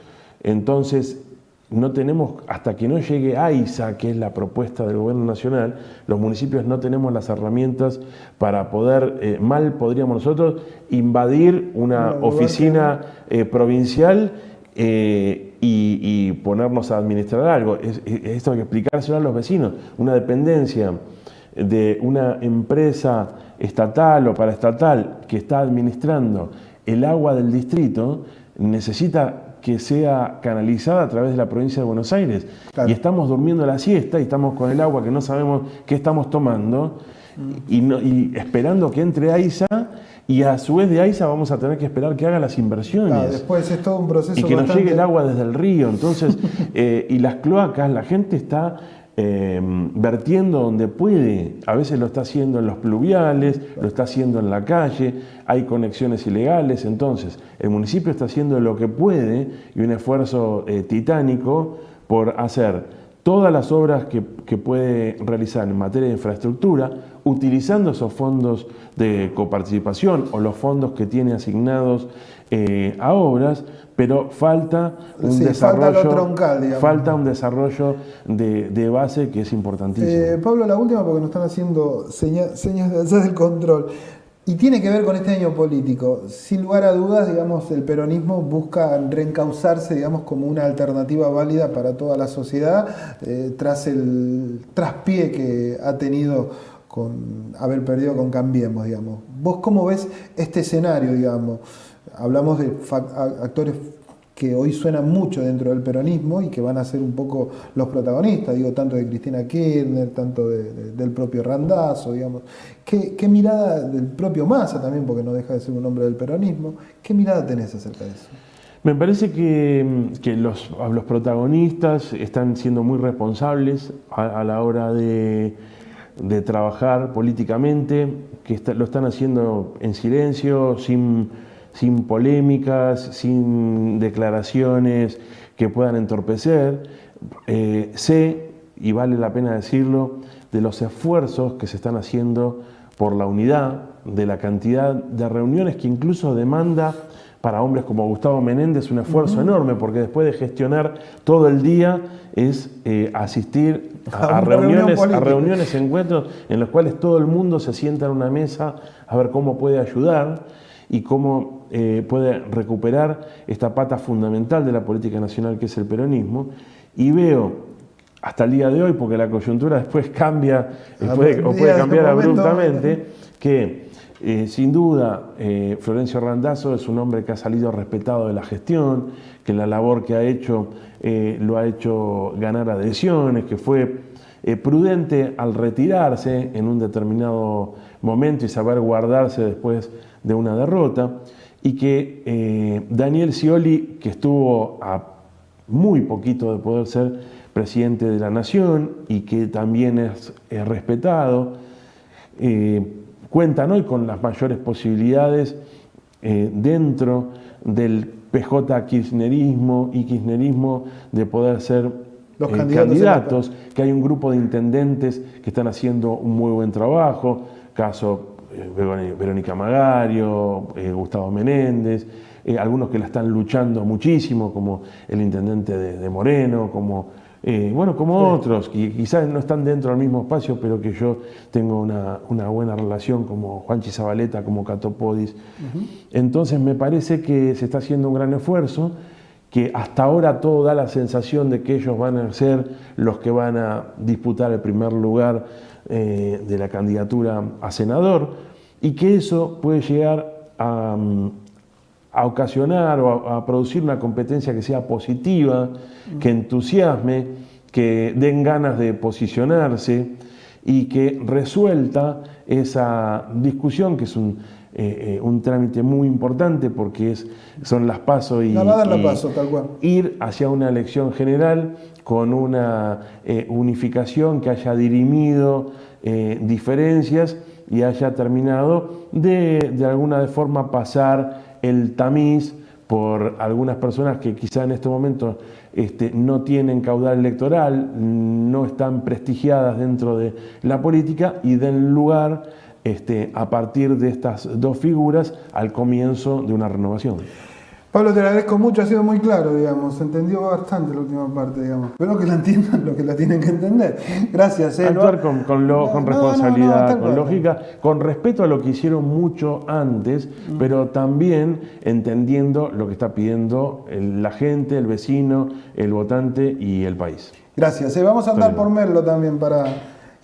Entonces no tenemos, hasta que no llegue AISA, que es la propuesta del gobierno nacional, los municipios no tenemos las herramientas para poder, mal podríamos nosotros, invadir una oficina provincial y ponernos a administrar algo. Esto hay que explicárselo a los vecinos. Una dependencia de una empresa estatal o paraestatal que está administrando el agua del distrito necesita que sea canalizada a través de la provincia de Buenos Aires. Claro. Y estamos durmiendo la siesta y estamos con el agua que no sabemos qué estamos tomando y esperando que entre AISA, y a su vez de AISA vamos a tener que esperar que haga las inversiones. Claro, después es todo un proceso. Y que nos llegue el agua desde el río. Entonces, y las cloacas, la gente está vertiendo donde puede. A veces lo está haciendo en los pluviales, lo está haciendo en la calle, hay conexiones ilegales. Entonces, el municipio está haciendo lo que puede y un esfuerzo titánico por hacer todas las obras que puede realizar en materia de infraestructura, utilizando esos fondos de coparticipación o los fondos que tiene asignados a obras, pero falta un desarrollo, falta un desarrollo de base que es importantísimo. Pablo, la última, porque nos están haciendo señas de allá del control. Y tiene que ver con este año político. Sin lugar a dudas, digamos, el peronismo busca reencauzarse, digamos, como una alternativa válida para toda la sociedad, tras el traspié que ha tenido con haber perdido con Cambiemos, digamos. ¿Vos cómo ves este escenario, digamos? Hablamos de actores que hoy suenan mucho dentro del peronismo y que van a ser un poco los protagonistas, digo, tanto de Cristina Kirchner, tanto del propio Randazzo, digamos. ¿Qué mirada del propio Massa también, porque no deja de ser un hombre del peronismo? ¿Qué mirada tenés acerca de eso? Me parece que los protagonistas están siendo muy responsables a la hora de trabajar políticamente, que lo están haciendo en silencio, sin polémicas, sin declaraciones que puedan entorpecer. Sé, y vale la pena decirlo, de los esfuerzos que se están haciendo por la unidad, de la cantidad de reuniones que incluso demanda para hombres como Gustavo Menéndez un esfuerzo enorme, porque después de gestionar todo el día es asistir a reuniones, encuentros en los cuales todo el mundo se sienta en una mesa a ver cómo puede ayudar y cómo puede recuperar esta pata fundamental de la política nacional que es el peronismo. Y veo hasta el día de hoy, porque la coyuntura después cambia, puede cambiar abruptamente, que sin duda Florencio Randazzo es un hombre que ha salido respetado de la gestión, que la labor que ha hecho lo ha hecho ganar adhesiones, que fue prudente al retirarse en un determinado momento y saber guardarse después de una derrota, y que Daniel Scioli, que estuvo a muy poquito de poder ser presidente de la Nación y que también es respetado, cuentan hoy con las mayores posibilidades dentro del PJ kirchnerismo y kirchnerismo de poder ser los candidatos, que hay un grupo de intendentes que están haciendo un muy buen trabajo, caso Verónica Magario, Gustavo Menéndez, algunos que la están luchando muchísimo, como el intendente de Moreno, como otros, que quizás no están dentro del mismo espacio, pero que yo tengo una buena relación, como Juanchi Zabaleta, como Cato Podis. Entonces me parece que se está haciendo un gran esfuerzo, que hasta ahora todo da la sensación de que ellos van a ser los que van a disputar el primer lugar de la candidatura a senador, y que eso puede llegar a ocasionar o a producir una competencia que sea positiva, que entusiasme, que den ganas de posicionarse y que resuelta esa discusión, que es un trámite muy importante, porque son las PASO y tal cual. Ir hacia una elección general con una unificación que haya dirimido diferencias y haya terminado de alguna forma pasar el tamiz por algunas personas que quizá en este momento no tienen caudal electoral, no están prestigiadas dentro de la política, y den lugar a partir de estas dos figuras al comienzo de una renovación. Pablo, te agradezco mucho, ha sido muy claro, digamos, se entendió bastante la última parte, digamos. Espero que la entiendan lo que la tienen que entender. Gracias. Actuar con responsabilidad, con lógica, con respeto a lo que hicieron mucho antes, pero también entendiendo lo que está pidiendo la gente, el vecino, el votante y el país. Gracias. Vamos a andar por Merlo también para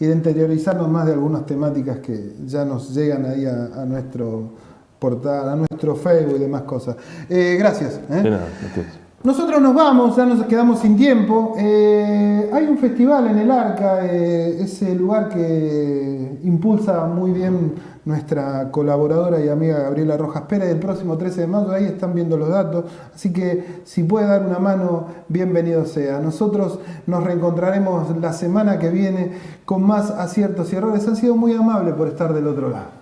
interiorizarnos más de algunas temáticas que ya nos llegan ahí a portada, a nuestro Facebook y demás cosas. Gracias. De nada, gracias. Nosotros nos vamos, ya nos quedamos sin tiempo. Hay un festival en el Arca, ese lugar que impulsa muy bien nuestra colaboradora y amiga Gabriela Rojas Pérez, el próximo 13 de mayo, ahí están viendo los datos, así que si puede dar una mano, bienvenido sea. Nosotros nos reencontraremos la semana que viene con más aciertos y errores. Han sido muy amables por estar del otro lado.